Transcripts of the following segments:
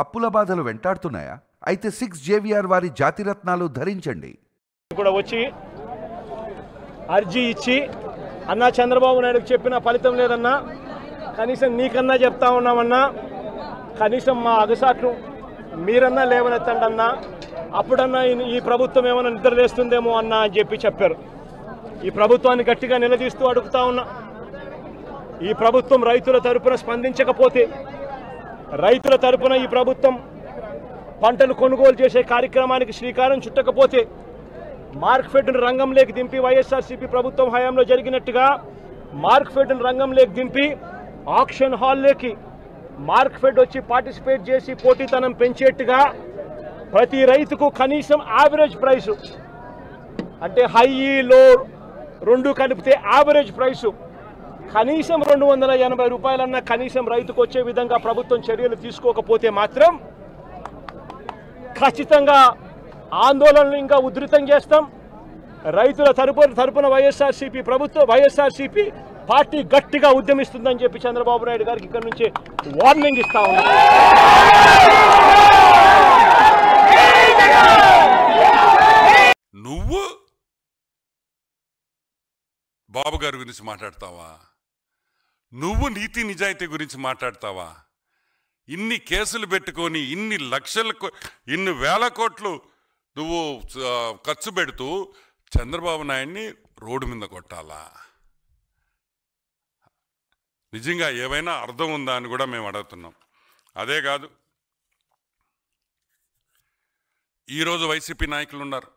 అప్పుల బాధలు వెంటాడుతున్నాయా? అయితే 6 JVR వారి జాతిరత్నాలు ధరించండి. కూడా వచ్చి అర్జీ ఇచ్చి అన్నా చంద్రబాబు నాయుడుకి చెప్పిన ఫలితం లేదన్నా, కనీసం నీకన్నా చెప్తా ఉన్నామన్నా, కనీసం మా అగసాట్లు మీరన్నా లేవనెత్తండి అన్నా, అప్పుడన్నా ఈ ప్రభుత్వం ఏమైనా నిద్రలేస్తుందేమో అన్నా అని చెప్పారు. ఈ ప్రభుత్వాన్ని గట్టిగా నిలదీస్తూ అడుగుతా ఉన్నా, ఈ ప్రభుత్వం రైతుల తరపున స్పందించకపోతే, రైతుల తరపున ఈ ప్రభుత్వం పంటలు కొనుగోలు చేసే కార్యక్రమానికి శ్రీకారం చుట్టకపోతే, మార్క్ఫెడ్ను రంగంలోకి దింపి వైఎస్ఆర్సీపీ ప్రభుత్వం హయాంలో జరిగినట్టుగా మార్క్ఫెడ్ను రంగంలోకి దింపి ఆక్షన్ హాల్లోకి మార్క్ఫెడ్ వచ్చి పార్టిసిపేట్ చేసి పోటీతనం పెంచేట్టుగా ప్రతి రైతుకు కనీసం యావరేజ్ ప్రైసు, అంటే హై లో రెండు కలిపితే యావరేజ్ ప్రైసు కనీసం 280 రూపాయలన్నా కనీసం రైతుకు వచ్చే విధంగా ప్రభుత్వం చర్యలు తీసుకోకపోతే మాత్రం ఖచ్చితంగా ఆందోళనలు ఇంకా ఉధృతం చేస్తాం. రైతుల తరపున వైఎస్ఆర్సీపీ పార్టీ గట్టిగా ఉద్యమిస్తుందని చెప్పి చంద్రబాబు నాయుడు గారికి ఇక్కడ నుంచి వార్నింగ్ ఇస్తా ఉన్నాం. నువ్వు బాబు గారి గురించి మాట్లాడతావా? నువ్వు నీతి నిజాయితీ గురించి మాట్లాడతావా? ఇన్ని కేసులు పెట్టుకొని ఇన్ని వేల కోట్లు నువ్వు ఖర్చు పెడుతూ చంద్రబాబు నాయుడిని రోడ్డు మీద కొట్టాలా? నిజంగా ఏమైనా అర్థం ఉందా అని కూడా మేము అడుగుతున్నాం. అదే కాదు, ఈరోజు వైసీపీ నాయకులు ఉన్నారు.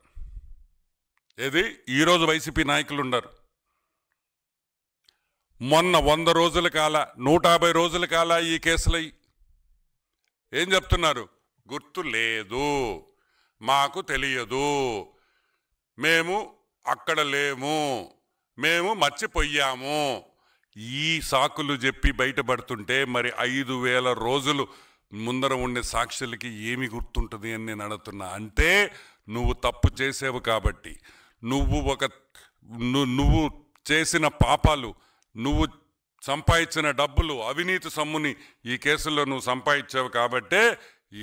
ఈరోజు వైసీపీ నాయకులు ఉన్నారు. మొన్న 100 రోజుల కాల 150 రోజుల కాల ఈ కేసులై ఏం చెప్తున్నారు? గుర్తు లేదు, మాకు తెలియదు, మేము అక్కడ లేము, మేము మర్చిపోయాము, ఈ సాకులు చెప్పి బయటపడుతుంటే మరి 5000 రోజులు ముందర ఉండే సాక్షులకి ఏమి గుర్తుంటుంది అని నేను అడుగుతున్నా. అంటే నువ్వు తప్పు చేసేవు కాబట్టి, నువ్వు చేసిన పాపాలు, నువ్వు సంపాదించిన డబ్బులు, అవినీతి సొమ్ముని ఈ కేసుల్లో నువ్వు సంపాదించావు కాబట్టే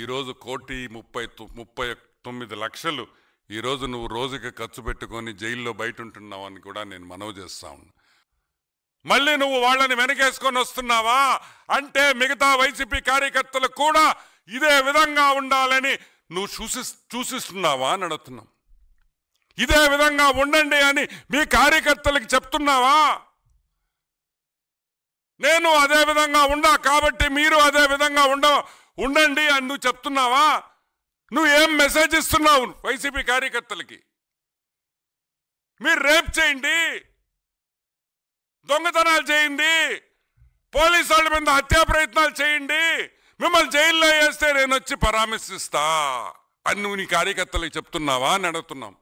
ఈరోజు 1,39 లక్షలు ఈరోజు నువ్వు రోజుకి ఖర్చు పెట్టుకొని జైల్లో బయట ఉంటున్నావు అని కూడా నేను మనవి చేస్తా ఉన్నా. మళ్ళీ నువ్వు వాళ్ళని వెనకేసుకొని వస్తున్నావా అంటే మిగతా వైసీపీ కార్యకర్తలు కూడా ఇదే విధంగా ఉండాలని నువ్వు సూచిస్తున్నావా అని అడుగుతున్నాం. ఇదే విధంగా ఉండండి అని మీ కార్యకర్తలకు చెప్తున్నావా? నేను అదే విధంగా ఉండా కాబట్టి మీరు అదే విధంగా ఉండండి అని నువ్వు చెప్తున్నావా? నువ్వు ఏం మెసేజ్ ఇస్తున్నావు వైసీపీ కార్యకర్తలకి? మీరు రేప్ చేయండి, దొంగతనాలు చేయండి, పోలీసు వాళ్ళ మీద హత్యా ప్రయత్నాలు చేయండి, మిమ్మల్ని జైల్లో వేస్తే నేను వచ్చి పరామర్శిస్తా అని నువ్వు నీ కార్యకర్తలకి చెప్తున్నావా అని అడుగుతున్నాం.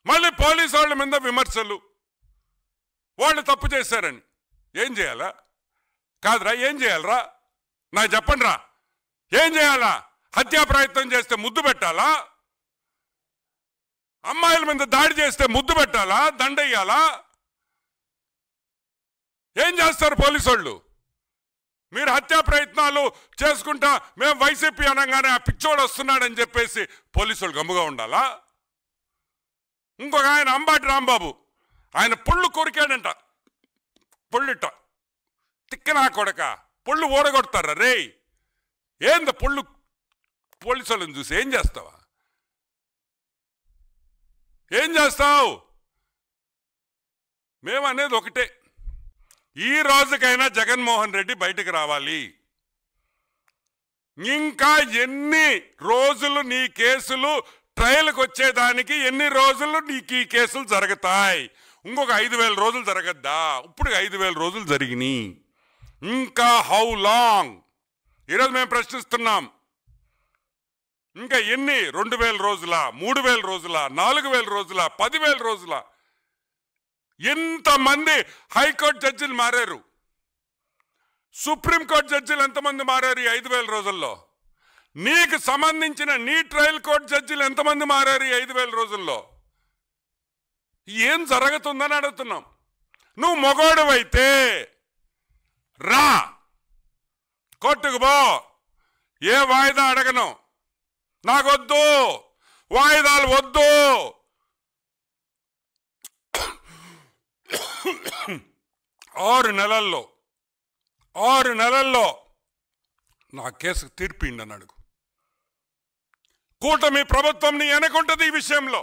మళ్ళీ పోలీసు వాళ్ళ మీద విమర్శలు, వాళ్ళు తప్పు చేశారని. ఏం చేయాలా? కాదురా, ఏం చేయాలరా? నాకు చెప్పండి రా, ఏం చేయాలా? హత్యా ప్రయత్నం చేస్తే ముద్దు పెట్టాలా? అమ్మాయిల మీద దాడి చేస్తే ముద్దు పెట్టాలా? దండయ్యాలా? ఏం చేస్తారు పోలీసు వాళ్ళు? మీరు హత్యా ప్రయత్నాలు చేసుకుంటా మేము వైసీపీ అనగానే ఆ పిచ్చోడు వస్తున్నాడని చెప్పేసి పోలీసు వాళ్ళు గమ్ముగా ఉండాలా? ఇంకొక ఆయన అంబాటి రాంబాబు, ఆయన పొళ్ళు కొరికాడంట, పొళ్ళుట తిక్కనా కొడక, పొళ్ళు ఓడగొడతారా రే? ఏంద పొళ్ళు? పోలీసు వాళ్ళని చూసి ఏం చేస్తావా? ఏం చేస్తావు? మేమనేది ఒకటే, ఈ రోజుకైనా జగన్మోహన్ రెడ్డి బయటకు రావాలి. ఇంకా ఎన్ని రోజులు నీ కేసులు ట్రయల్కి వచ్చేదానికి, ఎన్ని రోజులు నీకు ఈ కేసులు జరుగుతాయి? ఇంకొక 5000 రోజులు జరగద్దా? ఇప్పుడు 5000 రోజులు జరిగినాయి, ఇంకా హౌ లాంగ్? ఈరోజు మేము ప్రశ్నిస్తున్నాం. ఇంకా ఎన్ని? 2000 రోజుల, 3000 రోజుల, 4000 రోజుల, 10,000 రోజుల? ఎంతమంది హైకోర్టు జడ్జిలు మారారు? సుప్రీంకోర్టు జడ్జిలు ఎంతమంది మారారు ఈ 5000 రోజుల్లో? నీకు సంబంధించిన నీ ట్రయల్ కోర్టు జడ్జిలు ఎంతమంది మారారు ఈ 5000 రోజుల్లో? ఏం జరుగుతుందని అడుగుతున్నాం. నువ్వు మొగోడువైతే రా, కోర్టుకు పో, ఏ వాయిదా అడగను, నాకొద్దు, వాయిదాలు వద్దు. 6 నెలల్లో నా కేసుకు తీర్పు అడుగు. కూటమి ప్రభుత్వం నీ వెనకుంటది ఈ విషయంలో.